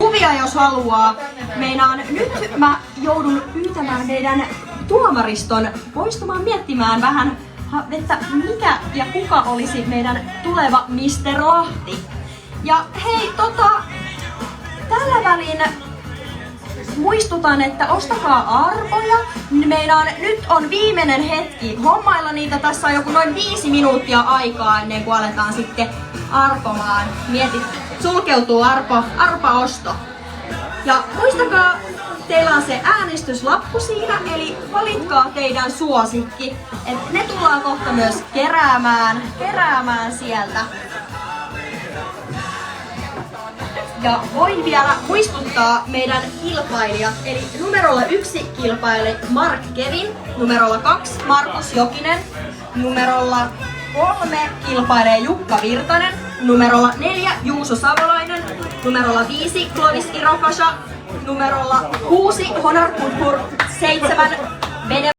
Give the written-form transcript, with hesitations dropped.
kuvia jos haluaa. Meinaan nyt mä joudun pyytämään meidän tuomariston poistumaan miettimään vähän, että mikä ja kuka olisi meidän tuleva Mr. Lahti. Ja hei, tällä välin muistutan, että ostakaa arpoja. Meinaan nyt on viimeinen hetki hommailla niitä. Tässä on joku noin 5 minuuttia aikaa ennen kuin aletaan sitten arpomaan. Sulkeutuu arpaosto. Ja muistakaa, teillä on se äänestyslappu siinä, eli valitkaa teidän suosikki. Et ne tullaan kohta myös keräämään sieltä. Ja voin vielä muistuttaa meidän kilpailijat, eli numerolla 1 kilpailee Mark Kevin, numerolla 2 Markus Jokinen, numerolla 3 kilpailee Jukka Virtanen, numerolla 4 Juuso Savolainen, numerolla 5 Clovis Irokasha, numerolla 6 Honor Purpur, 7 Bene